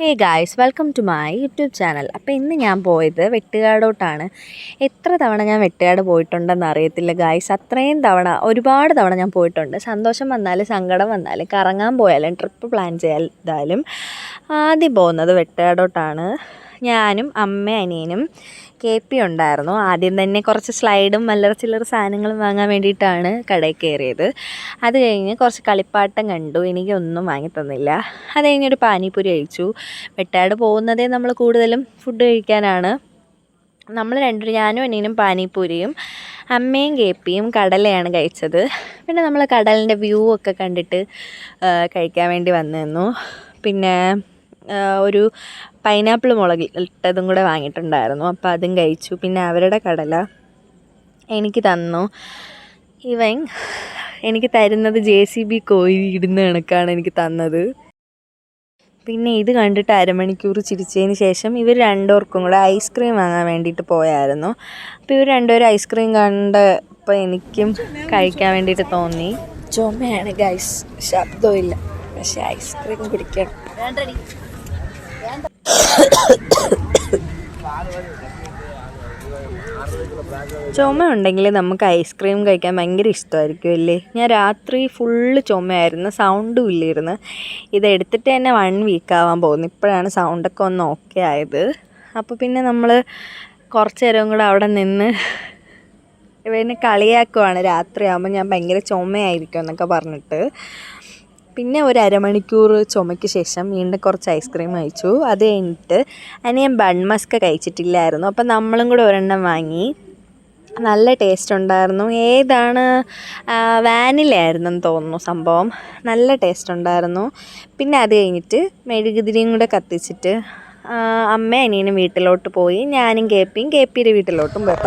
Hey guys, welcome to my YouTube channel. അപ്പോൾ ഇന്ന് ഞാൻ പോയത് വെട്ടുകാടോട്ടാണ്. എത്ര തവണ ഞാൻ വെട്ടുകാട് പോയിട്ടുണ്ടെന്ന് അറിയത്തില്ല ഗായ്സ്. അത്രയും തവണ, ഒരുപാട് തവണ ഞാൻ പോയിട്ടുണ്ട്. സന്തോഷം വന്നാലും സങ്കടം വന്നാലും കറങ്ങാൻ പോയാലും ട്രിപ്പ് പ്ലാൻ ചെയ്താലും ആദ്യം പോകുന്നത് വെട്ടുകാടോട്ടാണ്. ഞാനും അമ്മയും അനിയനും KP ഉണ്ടായിരുന്നു. ആദ്യം തന്നെ കുറച്ച് സ്ലൈഡും ചില്ലറ സാധനങ്ങളും വാങ്ങാൻ വേണ്ടിയിട്ടാണ് കടയിൽ കയറിയത്. അത് കഴിഞ്ഞ് കുറച്ച് കളിപ്പാട്ടം കണ്ടു. എനിക്കൊന്നും വാങ്ങി തന്നില്ല. അത് കഴിഞ്ഞൊരു പാനിപ്പൂരി കഴിച്ചു. വെട്ടാട് പോകുന്നതേ നമ്മൾ കൂടുതലും ഫുഡ് കഴിക്കാനാണ്. നമ്മൾ രണ്ടുപേരും, ഞാനും അനിയനും പാനിപ്പൂരിയും, അമ്മയും KPയും കടലയാണ് കഴിച്ചത്. പിന്നെ നമ്മൾ കടലിൻ്റെ വ്യൂ ഒക്കെ കണ്ടിട്ട് കഴിക്കാൻ വേണ്ടി വന്നു നിന്നു. പിന്നെ ഒരു പൈനാപ്പിൾ മുളകിട്ടതും കൂടെ വാങ്ങിയിട്ടുണ്ടായിരുന്നു. അപ്പോൾ അതും കഴിച്ചു. പിന്നെ അവരുടെ കടല എനിക്ക് തന്നു. എനിക്ക് തരുന്നത് JCB കോഴി ഇടുന്ന കണക്കാണ് എനിക്ക് തന്നത്. പിന്നെ ഇത് കണ്ടിട്ട് അരമണിക്കൂർ ചിരിച്ചതിന് ശേഷം ഇവർ രണ്ടുപേർക്കും കൂടെ ഐസ്ക്രീം വാങ്ങാൻ വേണ്ടിയിട്ട് പോയായിരുന്നു. അപ്പോൾ ഇവർ രണ്ടുപേരും ഐസ്ക്രീം കണ്ടപ്പോൾ എനിക്കും കഴിക്കാൻ വേണ്ടിയിട്ട് തോന്നി. ചുമയാണ് ഗൈസ്, ശബ്ദമില്ല, പക്ഷേ ഐസ്ക്രീം കുടിക്കണം. ചുമ ഉണ്ടെങ്കിൽ നമുക്ക് ഐസ്ക്രീം കഴിക്കാൻ ഭയങ്കര ഇഷ്ടമായിരിക്കും അല്ലേ. ഞാൻ രാത്രി ഫുള്ള് ചുമയായിരുന്നു, സൗണ്ടും ഇല്ലായിരുന്നു. ഇതെടുത്തിട്ട് തന്നെ 1 വീക്ക് ആവാൻ പോകുന്നു. ഇപ്പോഴാണ് സൗണ്ടൊക്കെ ഒന്ന് ഓക്കെ ആയത്. അപ്പോൾ പിന്നെ നമ്മൾ കുറച്ച് നേരം കൂടെ അവിടെ നിന്ന് ഇവനെ കളിയാക്കുവാണ് രാത്രിയാകുമ്പോൾ ഞാൻ ഭയങ്കര ചുമയായിരിക്കും എന്നൊക്കെ പറഞ്ഞിട്ട്. പിന്നെ ഒരു അരമണിക്കൂർ ചുമയ്ക്ക് ശേഷം വീണ്ടും കുറച്ച് ഐസ്ക്രീം കഴിച്ചു. അത് കഴിഞ്ഞിട്ട് അനിയൻ ബൺമസ്ക കഴിച്ചിട്ടില്ലായിരുന്നു. അപ്പം നമ്മളും കൂടെ ഒരെണ്ണം വാങ്ങി. നല്ല ടേസ്റ്റ് ഉണ്ടായിരുന്നു. ഏതാണ്, വാനില ആയിരുന്നെന്ന് തോന്നുന്നു സംഭവം. നല്ല ടേസ്റ്റ് ഉണ്ടായിരുന്നു. പിന്നെ അത് കഴിഞ്ഞിട്ട് മെഴുകുതിരിയും കൂടെ കത്തിച്ചിട്ട് അമ്മ അനിയനും വീട്ടിലോട്ട് പോയി. ഞാനും KPയുടെ വീട്ടിലോട്ടും പോയി.